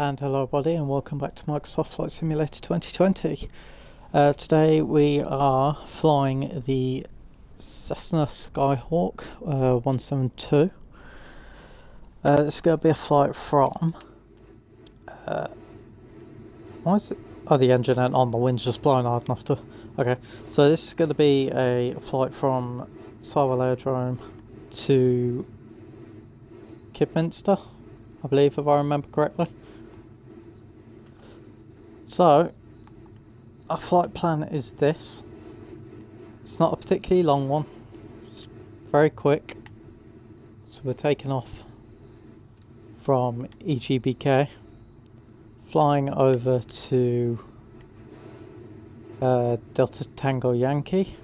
And hello everybody and welcome back to Microsoft Flight Simulator 2020. Today we are flying the Cessna Skyhawk 172. This is going to be a flight from... why is it... oh, the engine ain't on, the wind's just blowing hard enough to... okay, so this is going to be a flight from Sywell Aerodrome to Kidlington, I believe, if I remember correctly. So, our flight plan is this. It's not a particularly long one, it's very quick. So we're taking off from EGBK, flying over to Delta Tango Yankee,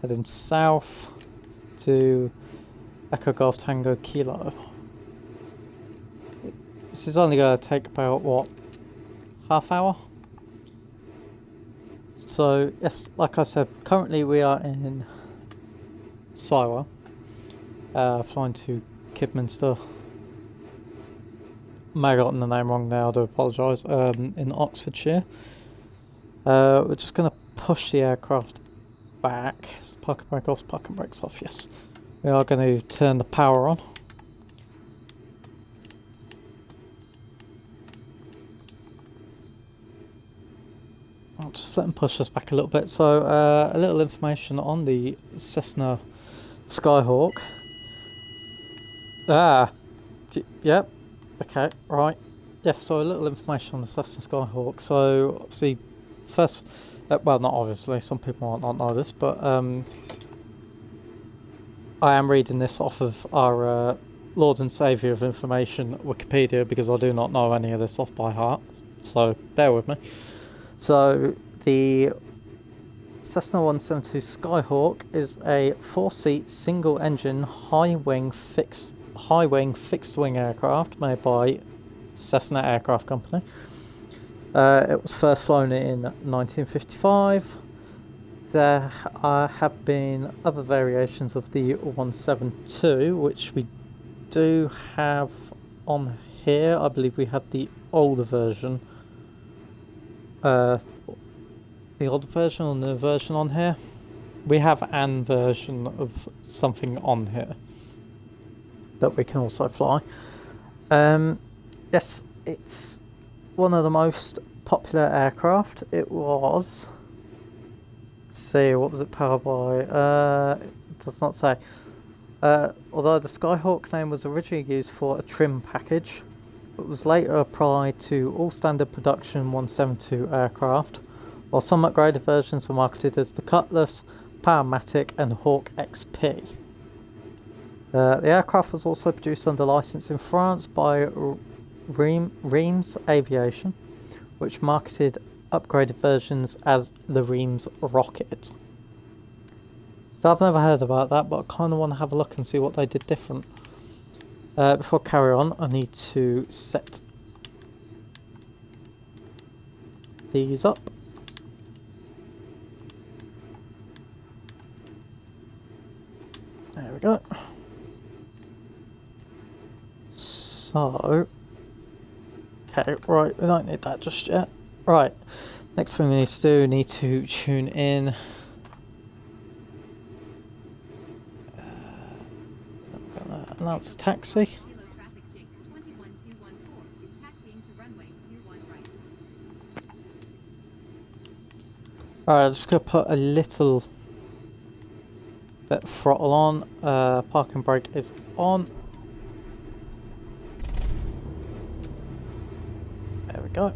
heading south to Echo Golf Tango Kilo. This is only going to take about, what, half hour? So yes, like I said, currently we are in Sywell, flying to Kidlington. May have gotten the name wrong there, I do apologise. In Oxfordshire. We're just going to push the aircraft back. So park and brake off, park and brakes off, yes. We are going to turn the power on. I'll just let them push us back a little bit. So, a little information on the Cessna Skyhawk. Yep, okay, right. Yes, so a little information on the Cessna Skyhawk. So, obviously, first, well, not obviously, some people might not know this, but I am reading this off of our Lord and Saviour of Information, Wikipedia, because I do not know any of this off by heart, so bear with me. So the Cessna 172 Skyhawk is a 4-seat single-engine high-wing fixed-wing aircraft made by Cessna Aircraft Company. It was first flown in 1955. There have been other variations of the 172, which we do have on here. I believe we had the older version. The older version or the new version on here. We have an version of something on here that we can also fly. Yes, it's one of the most popular aircraft. It was, let's see, what was it powered by? It does not say. Although the Skyhawk name was originally used for a trim package, it was later applied to all standard production 172 aircraft, while some upgraded versions were marketed as the Cutlass, Powermatic and Hawk XP. The aircraft was also produced under license in France by Reims Aviation, which marketed upgraded versions as the Reims Rocket. So I've never heard about that, but I kind of want to have a look and see what they did different. Before I carry on, I need to set these up. There we go. So, okay, right, we don't need that just yet. Right, next thing we need to do, we need to tune in. Announce a taxi. Alright, I'm just going to put a little bit of throttle on. Parking brake is on. There we go.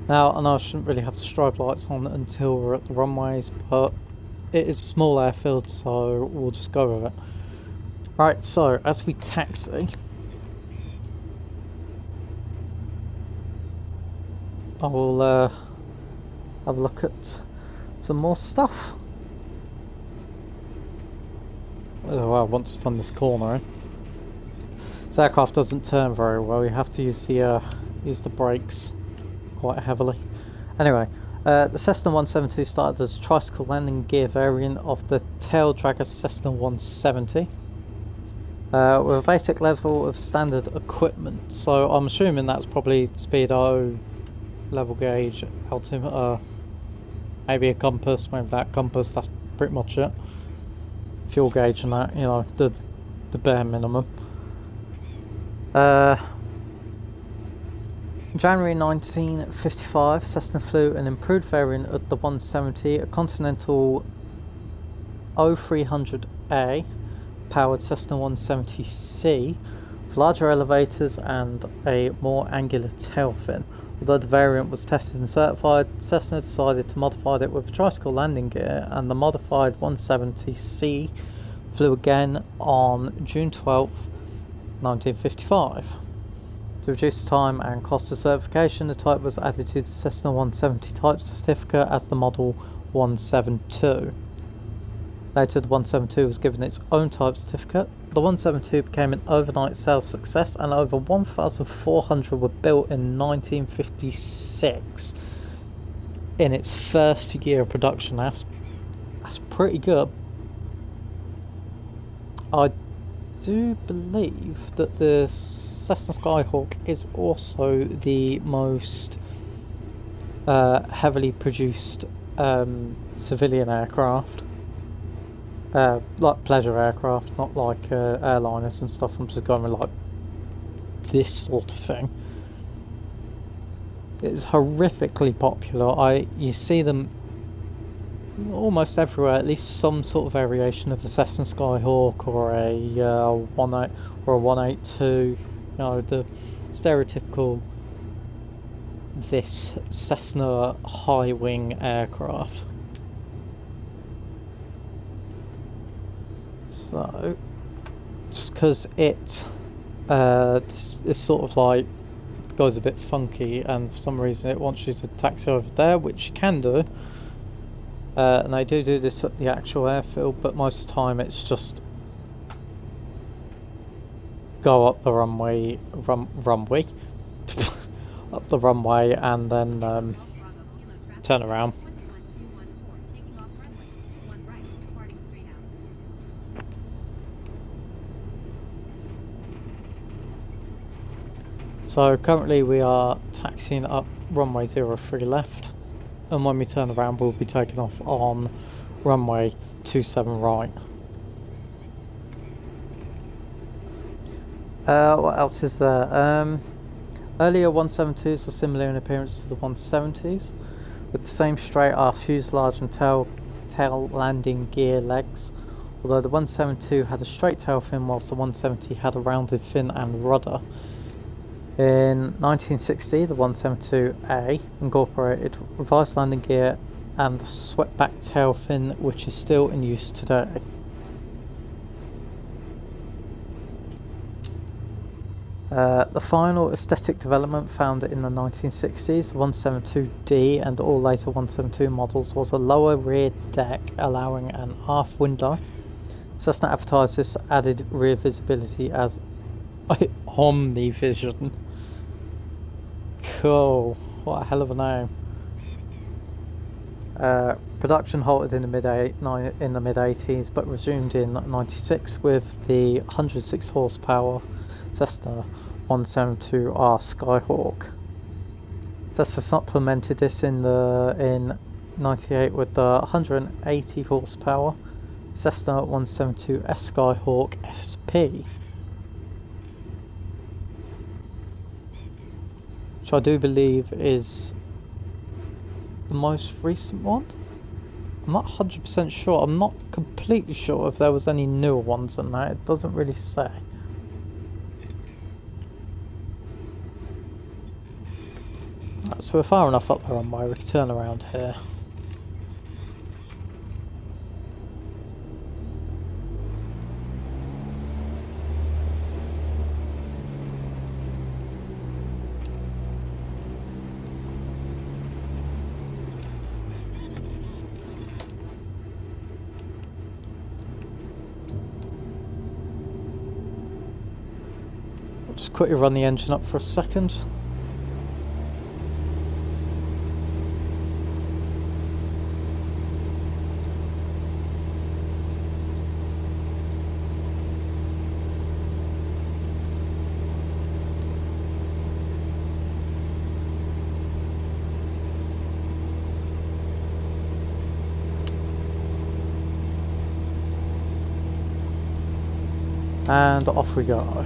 Now, I know I shouldn't really have the strobe lights on until we're at the runways, but it is a small airfield, so we'll just go with it. Right, so as we taxi, I will have a look at some more stuff. Oh, well, once we've done this corner, this aircraft doesn't turn very well. You have to use the brakes quite heavily. Anyway, The Cessna 172 started as a tricycle landing gear variant of the tail dragger Cessna 170. With a basic level of standard equipment, so I'm assuming that's probably speedo, level gauge, altimeter, maybe a compass. Maybe that compass, that's pretty much it. Fuel gauge and that, you know, the bare minimum. January 1955, Cessna flew an improved variant of the 170, a Continental 0300A powered Cessna 170C with larger elevators and a more angular tail fin. Although the variant was tested and certified, Cessna decided to modify it with a tricycle landing gear, and the modified 170C flew again on June 12, 1955. To reduce the time and cost of certification, the type was added to the Cessna 170 type certificate as the Model 172. Later, the 172 was given its own type certificate. The 172 became an overnight sales success, and over 1,400 were built in 1956 in its first year of production. That's pretty good. I do believe that the Cessna Skyhawk is also the most heavily produced civilian aircraft. Like pleasure aircraft, not like airliners and stuff. I'm just going with like this sort of thing. It's horrifically popular. You see them almost everywhere. At least some sort of variation of a Cessna Skyhawk or a 18 or a 182. You know, the stereotypical this Cessna high wing aircraft. So, just because it's sort of like goes a bit funky, and for some reason it wants you to taxi over there, which you can do, and they do this at the actual airfield, but most of the time it's just go up the runway, up the runway, and then turn around. So currently we are taxiing up runway 03 left, and when we turn around we'll be taking off on runway 27 right. What else is there? Earlier 172s were similar in appearance to the 170s, with the same straight aft fuselage and tail landing gear legs, although the 172 had a straight tail fin whilst the 170 had a rounded fin and rudder. In 1960, the 172A incorporated revised landing gear and the swept-back tail fin, which is still in use today. The final aesthetic development found in the 1960s, 172D and all later 172 models, was a lower rear deck allowing an aft window. Cessna advertised this added rear visibility as Omnivision. Cool, what a hell of a name. Production halted in the mid 80s, but resumed in 96 with the 106 horsepower Cessna 172R Skyhawk. Cessna supplemented this in 98 with the 180 horsepower Cessna 172S Skyhawk SP, which I do believe is the most recent one. I'm not 100% sure. I'm not completely sure if there was any newer ones than that. It doesn't really say. Right, so we're far enough up the runway. We can turn around here. Just quickly run the engine up for a second. And off we go.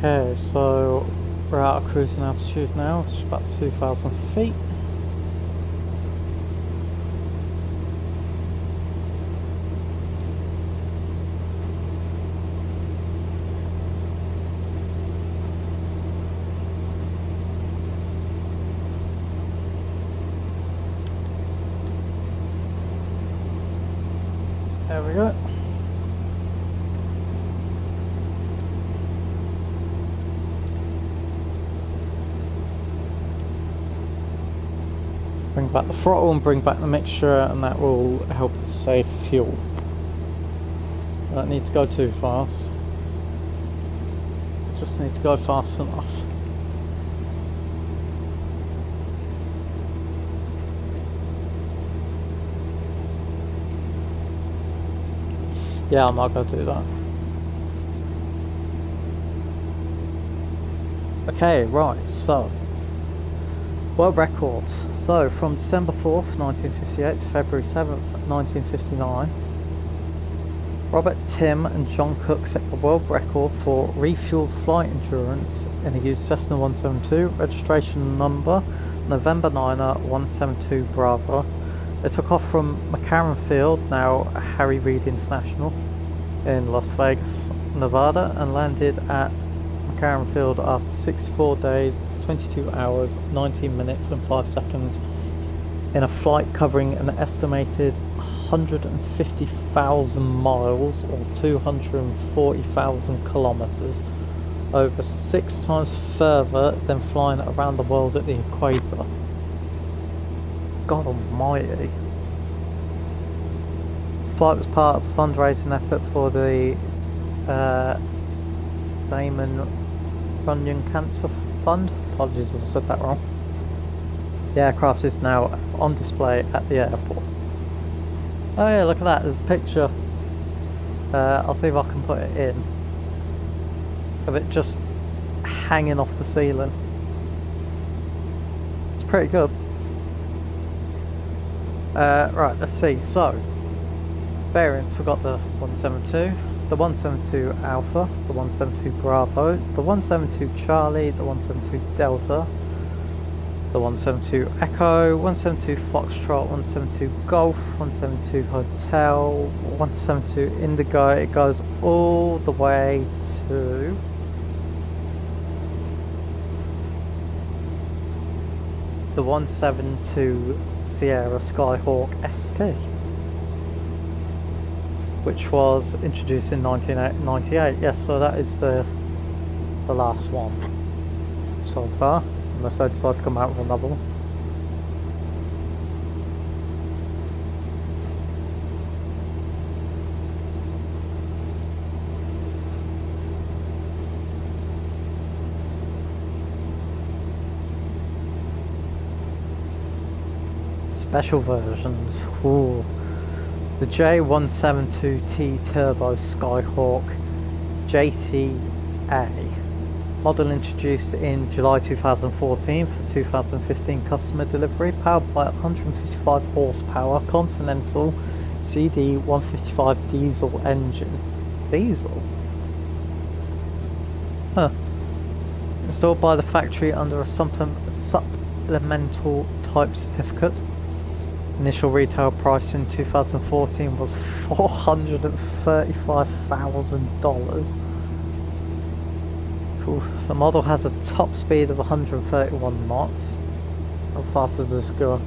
Okay, so we're at our cruising altitude now, it's about 2,000 feet. There we go. Bring back the throttle and bring back the mixture, and that will help us save fuel. I don't need to go too fast. Just need to go fast enough. Yeah, I'm not going to do that. Okay, right, so world records. So from December 4th, 1958 to February 7th, 1959, Robert, Tim and John Cook set the world record for refueled flight endurance in a used Cessna 172, registration number November 9er 172 Bravo. They took off from McCarran Field, now Harry Reid International, in Las Vegas, Nevada, and landed at McCarran Field after 64 days, 22 hours, 19 minutes and 5 seconds in a flight covering an estimated 150,000 miles or 240,000 kilometers, over 6 times further than flying around the world at the equator. God almighty. The flight was part of a fundraising effort for the Damon Runyon Cancer Fund. Apologies if I said that wrong. The aircraft is now on display at the airport. Oh yeah, look at that, there's a picture. I'll see if I can put it in. Of it just hanging off the ceiling. It's pretty good. Right, let's see. So, variants, we've got the 172, the 172 Alpha, the 172 Bravo, the 172 Charlie, the 172 Delta, the 172 Echo, 172 Foxtrot, 172 Golf, 172 Hotel, 172 Indigo. It goes all the way to the 172 Sierra Skyhawk SP, which was introduced in 1998. Yes, so that is the last one. so far, unless they decide to come out with another one. Special versions. Ooh. The J172T Turbo Skyhawk JTA model introduced in July 2014 for 2015 customer delivery, powered by 155 horsepower Continental CD155 diesel engine. Diesel? Huh. Installed by the factory under a supplemental type certificate. Initial retail price in 2014 was $435,000. The model has a top speed of 131 knots. How fast does this go?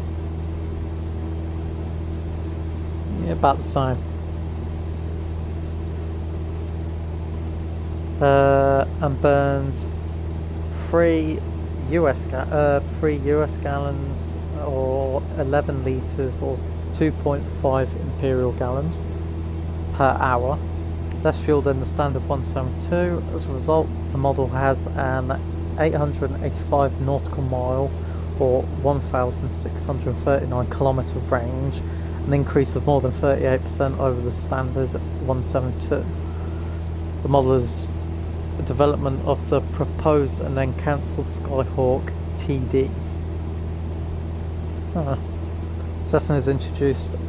Yeah, about the same. And burns 3 US gallons or 11 litres or 2.5 imperial gallons per hour, less fuel than the standard 172. As a result, the model has an 885 nautical mile or 1,639 kilometre range, an increase of more than 38% over the standard 172. The model is a development of the proposed and then cancelled Skyhawk TD. Cessna has indicated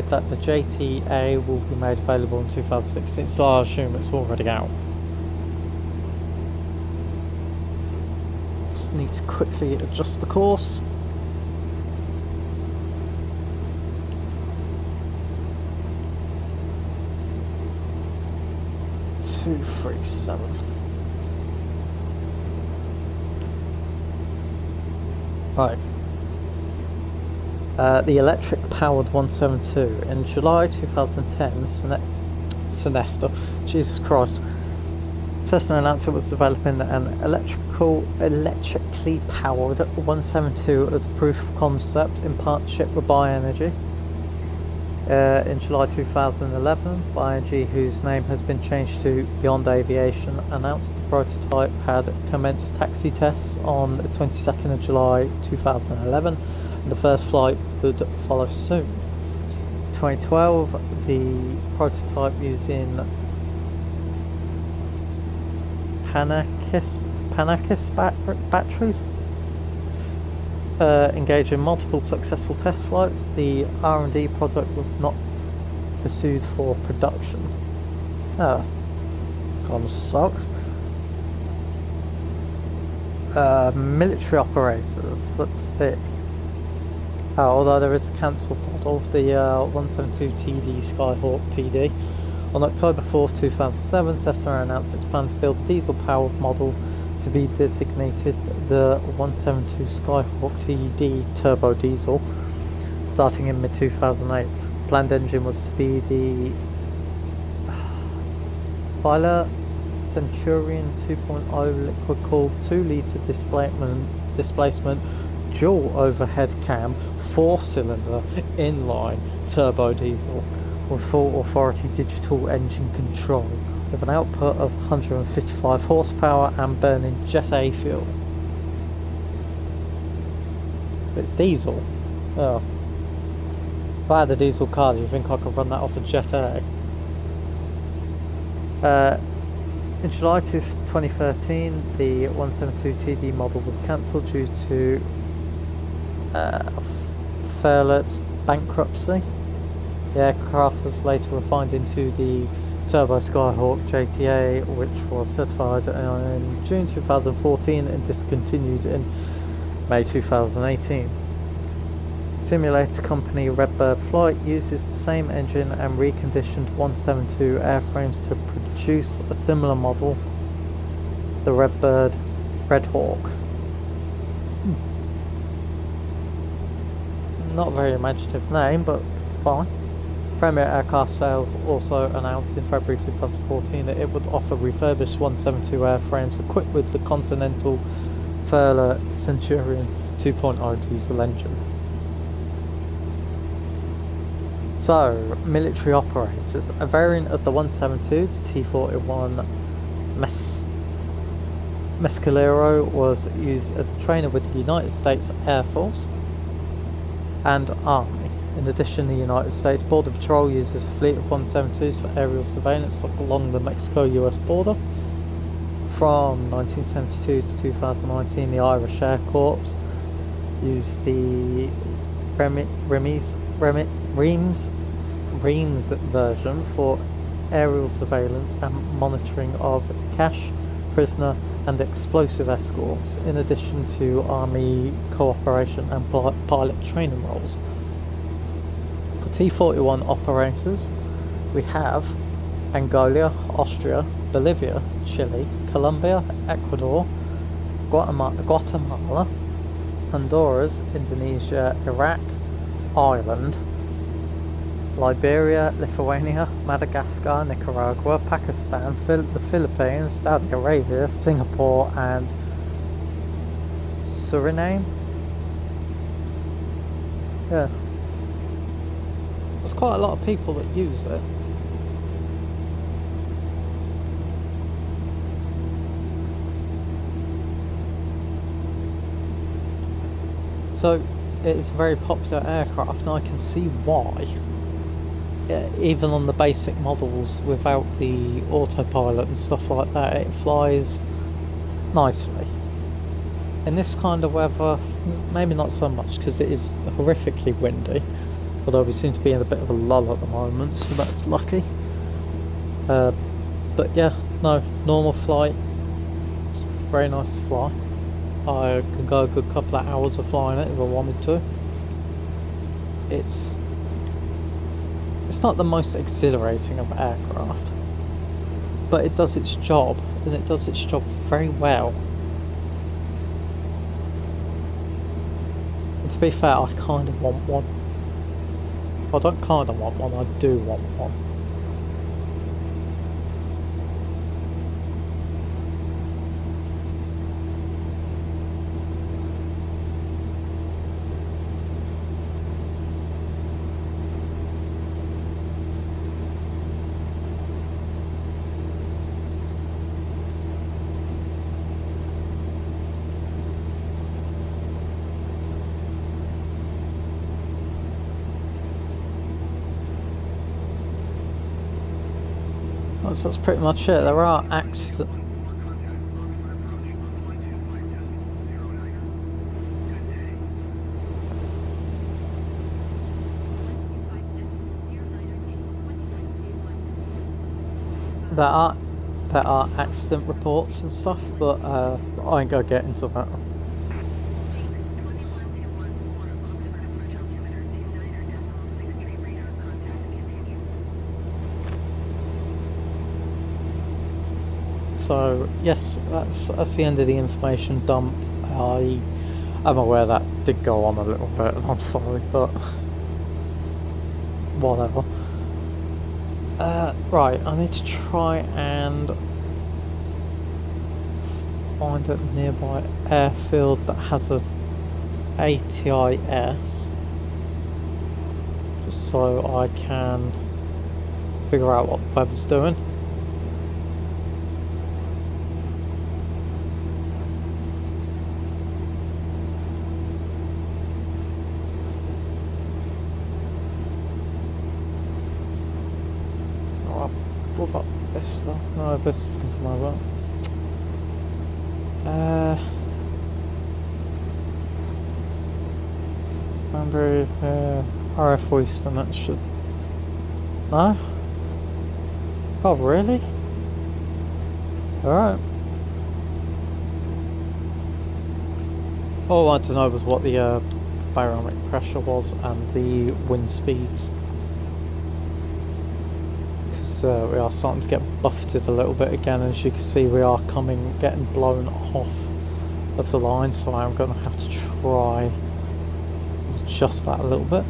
that the JTA will be made available in 2016, so I assume it's already out. Just need to quickly adjust the course. Two, 3, 7. Right. The electric-powered 172. In July 2010, Cessna, Jesus Christ, Cessna announced it was developing an electrically powered 172 as a proof of concept in partnership with Bioenergy. In July 2011, Bioenergy, whose name has been changed to Beyond Aviation, announced the prototype had commenced taxi tests on the 22nd of July 2011. The first flight would follow soon. In 2012, the prototype using Panakis batteries engaged in multiple successful test flights. The R&D project was not pursued for production. Kind of sucks. Military operators, let's see. Although there is a cancelled model, the 172 TD Skyhawk TD. On October 4th, 2007, Cessna announced its plan to build a diesel-powered model to be designated the 172 Skyhawk TD Turbo Diesel, starting in mid-2008. The planned engine was to be the Pilot Centurion 2.0 liquid-cooled 2-litre displacement dual overhead cam 4-cylinder inline turbo diesel with full authority digital engine control with an output of 155 horsepower and burning Jet A fuel. It's diesel. Oh. If I had a diesel car, do you think I could run that off a Jet A? In July 2013, the 172 TD model was cancelled due to Fairlet's bankruptcy. The aircraft was later refined into the Turbo Skyhawk JTA, which was certified in June 2014 and discontinued in May 2018. Simulator company Redbird Flight uses the same engine and reconditioned 172 airframes to produce a similar model, the Redbird Redhawk. Not a very imaginative name, but fine. Premier Aircraft Sales also announced in February 2014 that it would offer refurbished 172 airframes equipped with the Continental Furler Centurion 2.0 diesel engine. So, military operators. A variant of the 172, the T-41 Mescalero, was used as a trainer with the United States Air Force and Army. In addition, the United States Border Patrol uses a fleet of 172s for aerial surveillance along the Mexico-US border. From 1972 to 2019, the Irish Air Corps used the Reims version for aerial surveillance and monitoring of cache, prisoner and explosive escorts, in addition to Army cooperation and pilot training roles. For T-41 operators, we have Angola, Austria, Bolivia, Chile, Colombia, Ecuador, Guatemala, Honduras, Indonesia, Iraq, Ireland, Liberia, Lithuania, Madagascar, Nicaragua, Pakistan, the Philippines, Saudi Arabia, Singapore and Suriname. Yeah. There's quite a lot of people that use it. So it is a very popular aircraft, and I can see why. Even on the basic models without the autopilot and stuff like that, it flies nicely. In this kind of weather, maybe not so much, because it is horrifically windy, although we seem to be in a bit of a lull at the moment, so that's lucky. But yeah, no, normal flight, it's very nice to fly. I can go a good couple of hours of flying it if I wanted to. It's not the most exhilarating of aircraft, but it does its job, and it does its job very well. And to be fair, I kind of want one. I don't kind of want one, I do want one. So that's pretty much it. There are accidents. There are accident reports and stuff, but I ain't gonna get into that. So yes, that's the end of the information dump. I am aware that did go on a little bit, and I'm sorry, but whatever. Right, I need to try and find a nearby airfield that has a ATIS, just so I can figure out what the weather's doing. What about Vista? No, Vista doesn't know that. Boundary, RF Eastern, that should... No? Oh, really? Alright. All I wanted to know was what the barometric pressure was and the wind speeds. We are starting to get buffeted a little bit again. As you can see, we are getting blown off of the line, so I'm going to have to try and adjust that a little bit.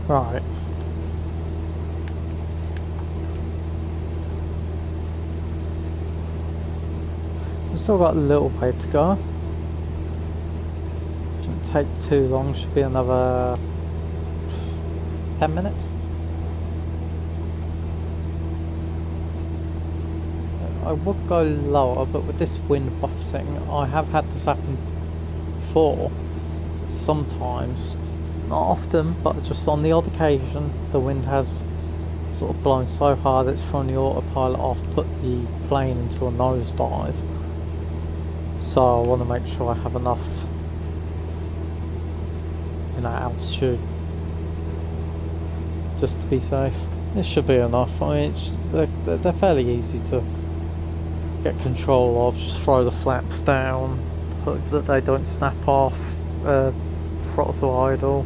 Right. So we've still got a little way to go. Shouldn't take too long, should be another 10 minutes. I would go lower, but with this wind buffeting, I have had this happen before. Sometimes, not often, but just on the odd occasion, the wind has sort of blown so hard it's thrown the autopilot off, put the plane into a nosedive. So I want to make sure I have enough, altitude just to be safe. This should be enough. I mean, they're fairly easy to get control of. Just throw the flaps down, hope that they don't snap off, throttle to idle,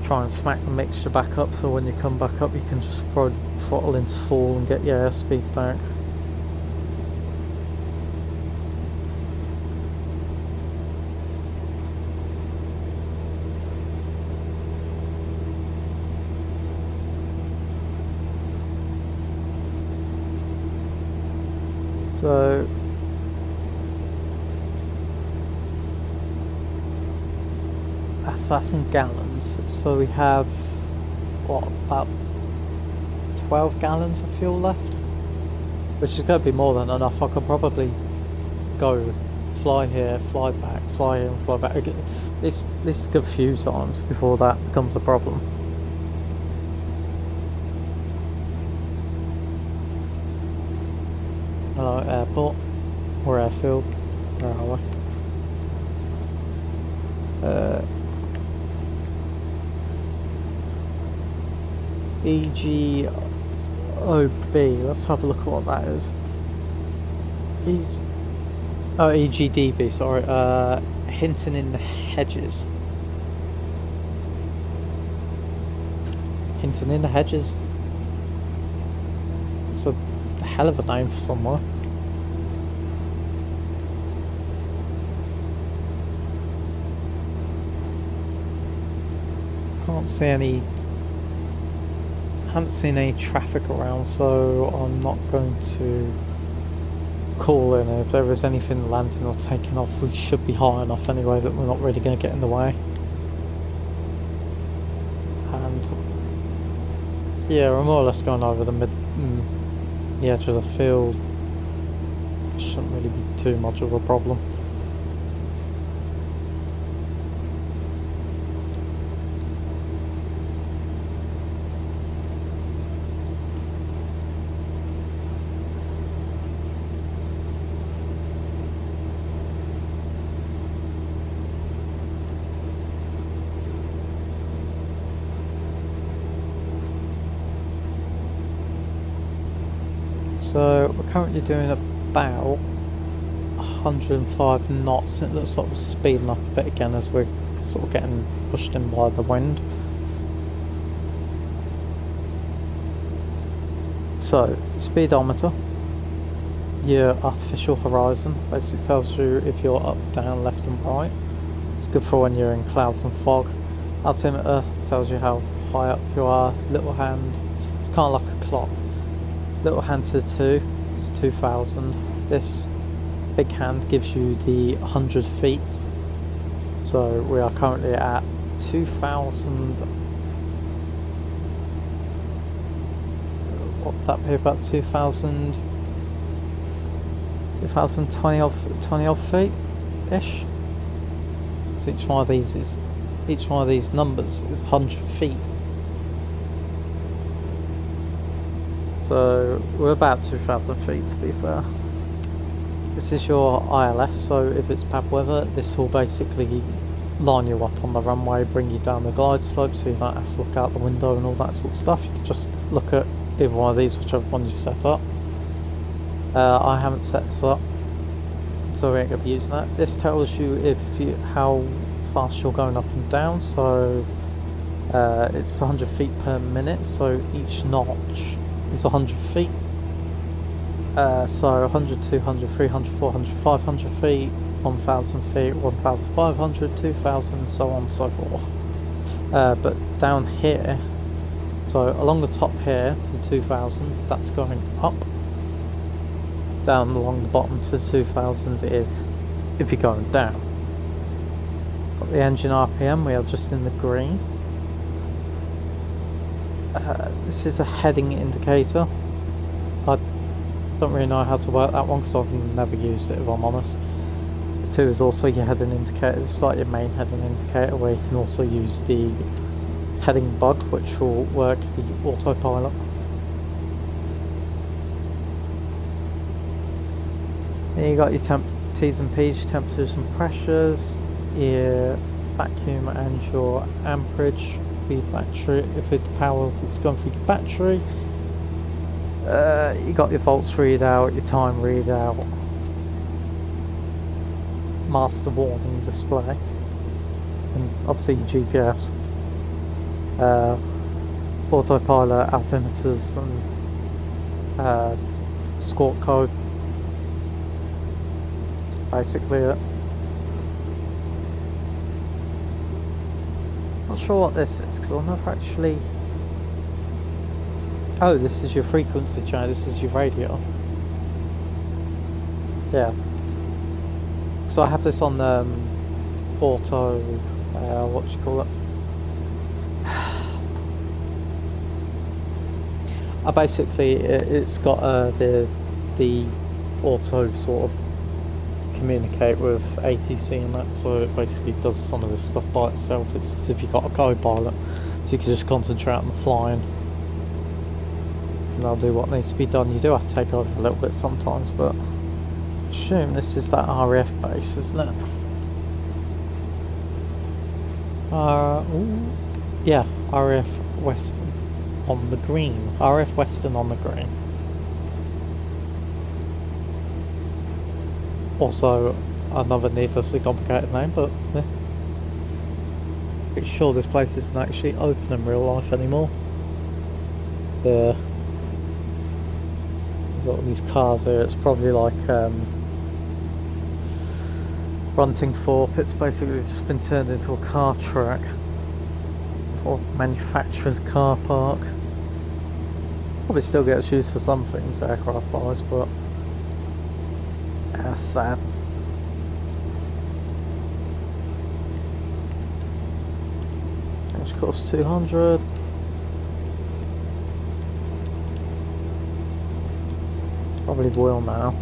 try and smack the mixture back up so when you come back up you can just throw the throttle into full and get your airspeed back. So that's in gallons, so we have what, about 12 gallons of fuel left, which is going to be more than enough. I could probably go fly here, fly back, fly here and fly back again, at least a good few times before that becomes a problem. Hello airport, or airfield, where are we? EGOB, let's have a look at what that is. EGDB, sorry, Hinton in the Hedges. Hinton in the Hedges? It's a hell of a name for somewhere. Can't see any, haven't seen any traffic around, so I'm not going to call in. If there is anything landing or taking off, we should be high enough anyway that we're not really going to get in the way. And yeah, we're more or less going over the edge of the field. Shouldn't really be too much of a problem. So we're currently doing about 105 knots. It looks like we're speeding up a bit again as we're sort of getting pushed in by the wind. So, speedometer, your artificial horizon, basically tells you if you're up, down, left and right. It's good for when you're in clouds and fog. Altimeter tells you how high up you are. Little hand, it's kind of like a clock. Little hand to the 2 is 2,000. This big hand gives you the 100 feet. So we are currently at 2,000. What would that be? About 2,000. 2,020 odd feet ish. So each one of these numbers is 100 feet. So we're about 2,000 feet to be fair. This is your ILS, so if it's bad weather, this will basically line you up on the runway, bring you down the glide slope so you don't have to look out the window and all that sort of stuff. You can just look at either one of these, whichever one you set up. I haven't set this up, so we ain't going to be using that. This tells you how fast you're going up and down, so it's 100 feet per minute, so each notch is 100 feet. So 100, 200, 300, 400, 500 feet, 1,000 feet, 1,500, 2,000, so on and so forth. but down here, so along the top here to 2000, that's going up. Down along the bottom to 2000 is if you're going down. Got the engine RPM, we are just in the green. This is a heading indicator. I don't really know how to work that one because I've never used it, if I'm honest. This too is also your heading indicator. It's like your main heading indicator, where you can also use the heading bug, which will work the autopilot. Then you got your T's and P's, your temperatures and pressures, your vacuum and your amperage for your battery, if it's the power that's going through your battery. You got your volts readout, your time readout, master warning display, and obviously your GPS, autopilot, altimeters, and squawk code. That's basically it. Not sure what this is because I've never actually. Oh, this is your frequency change. This is your radio. Yeah. So I have this on auto. What do you call it? I basically it's got the auto sort of communicate with ATC and that, so it basically does some of this stuff by itself. It's as if you've got a co-pilot, so you can just concentrate on the flying and they'll do what needs to be done. You do have to take over a little bit sometimes, but I assume this is that RAF base, isn't it? Yeah, RAF Western on the green. RF Western on the green. Also, another needlessly complicated name, but yeah. Pretty sure this place isn't actually open in real life anymore. Yeah. We've got all these cars here, it's probably like Runting Thorpe. It's basically just been turned into a car track or manufacturer's car park. Probably still gets used for some things aircraft wise, but that's sad. Which costs 200. Probably will now.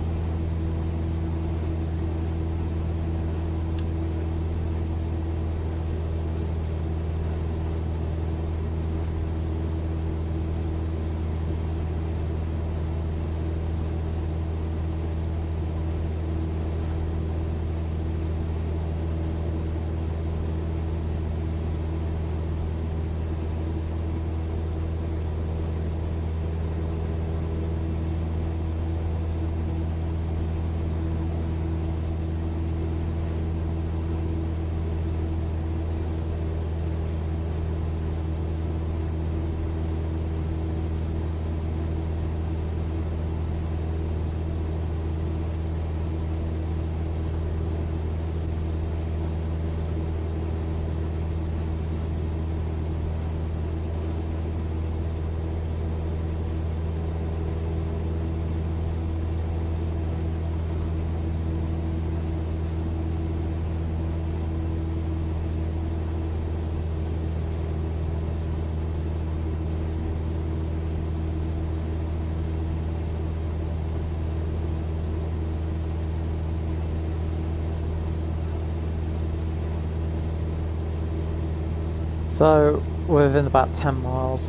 So we're within about 10 miles.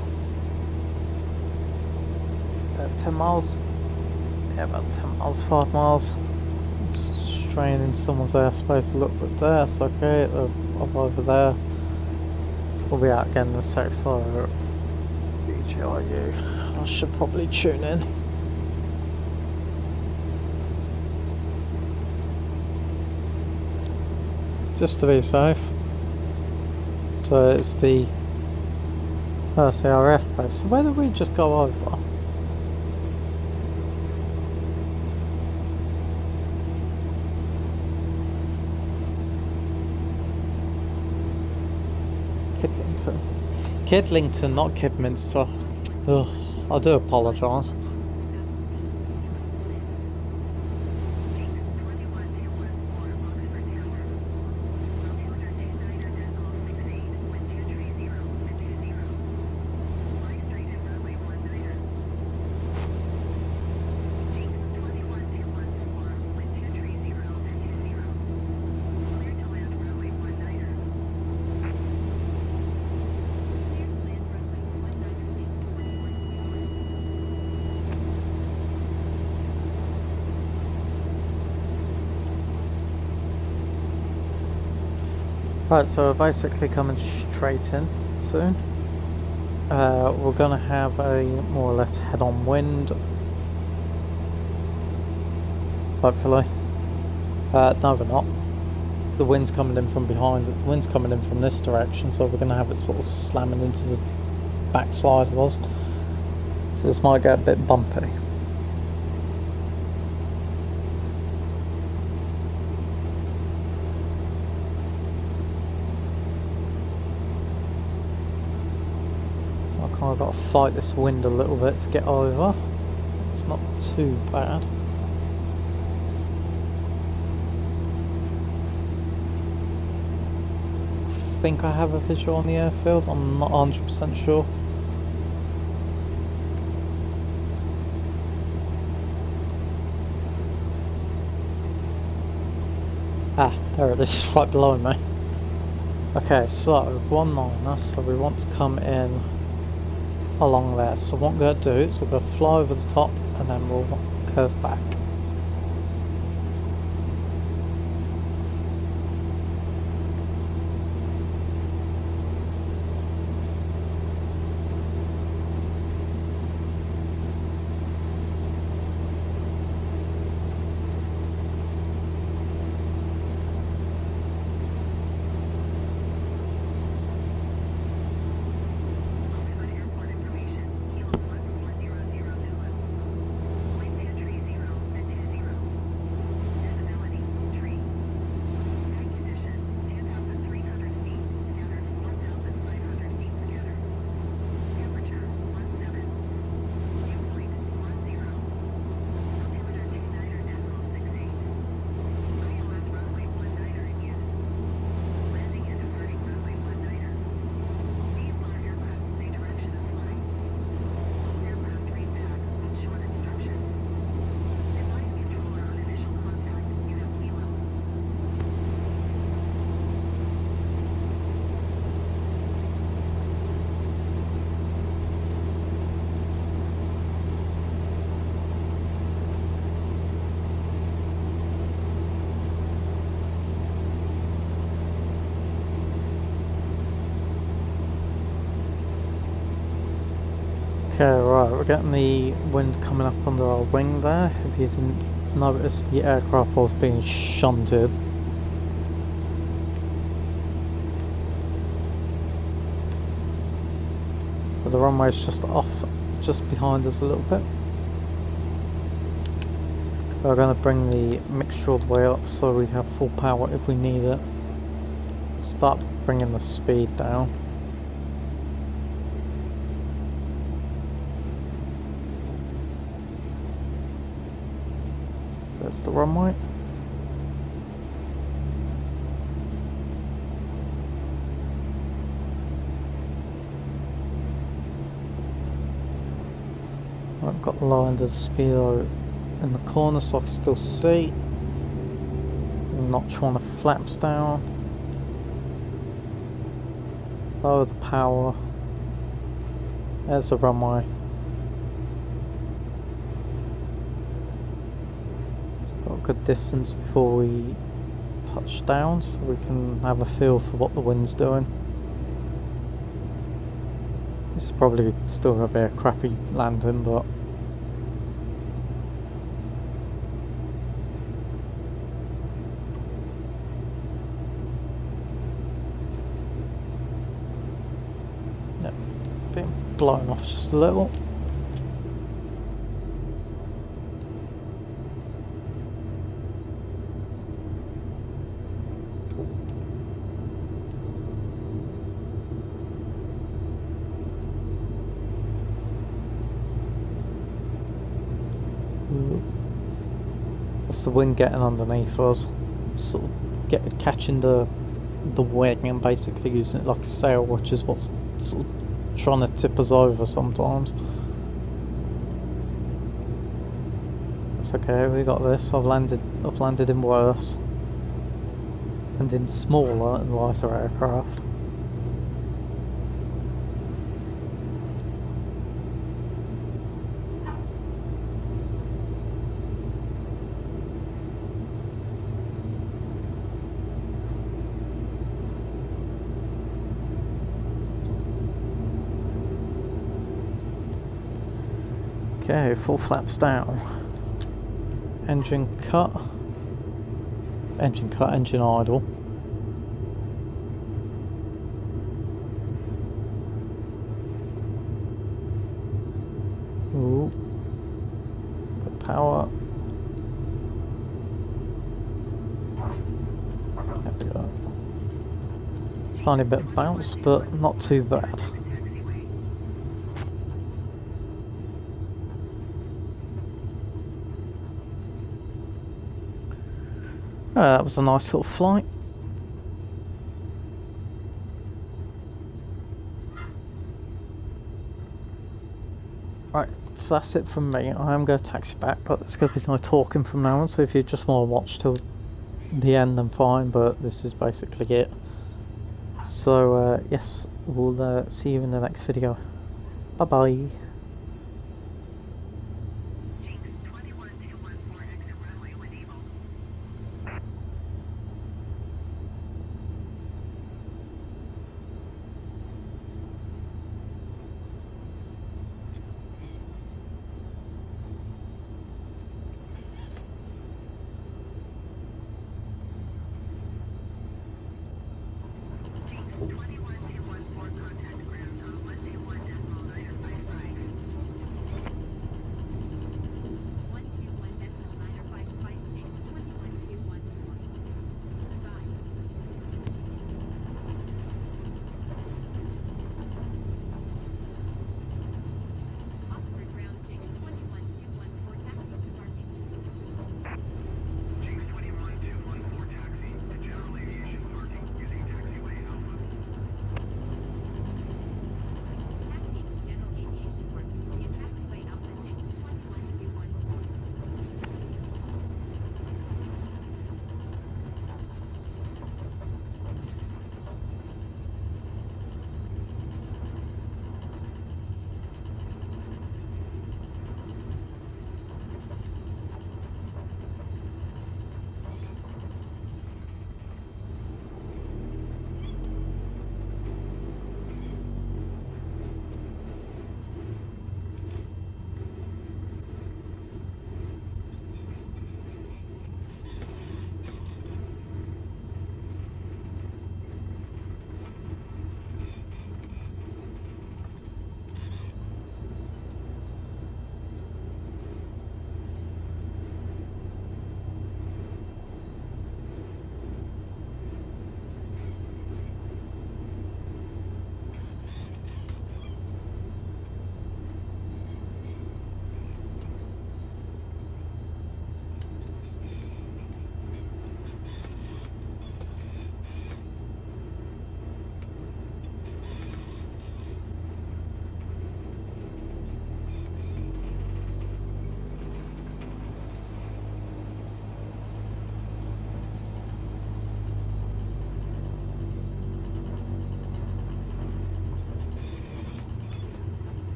10 miles? Yeah, about 10 miles, 5 miles. Just straying into someone's airspace a little bit there, it's okay. Up over there. We'll be out again in a sec, so BGIU. I should probably tune in. Just to be safe. So it's the RF base. So where did we just go over? Kidlington. Kidlington. Kidlington, not Kidminster. Ugh, I do apologise. Right, so we're basically coming straight in soon. We're gonna have a more or less head-on wind, hopefully. No, we're not. The wind's coming in from behind. The wind's coming in from this direction, so we're gonna have it sort of slamming into the backside of us. So this might get a bit bumpy. I've got to fight this wind a little bit to get over. It's not too bad. I think I have a visual on the airfield, I'm not 100% sure. Ah, there it is, right below me. Okay, so 1 so we want to come in along there. So what I'm going to do is I'm going to fly over the top and then we'll curve back. Okay, right, we're getting the wind coming up under our wing there. If you didn't notice, the aircraft was being shunted. So the runway's just off, just behind us a little bit. We're going to bring the mixture all the way up so we have full power if we need it. Start bringing the speed down. There's the runway. I've got the low end of the speedo in the corner so I can still see. I'm not trying the flaps down. Lower the power. There's the runway. Got a good distance before we touch down so we can have a feel for what the wind's doing. This is probably still going to be a crappy landing, but yeah, being blown off just a little. It's the wind getting underneath us, sort of catching the wing and basically using it like a sail, which is what's sort of trying to tip us over sometimes. It's okay, we got this. I've landed in worse and in smaller and lighter aircraft. Okay, full flaps down. Engine idle. Ooh. Bit power. There we go. Tiny bit of bounce, but not too bad. That was a nice little flight. Right, so that's it from me. I am going to taxi back, but there's going to be no talking from now on, so if you just want to watch till the end, then fine, but this is basically it. So, yes, we'll see you in the next video. Bye-bye.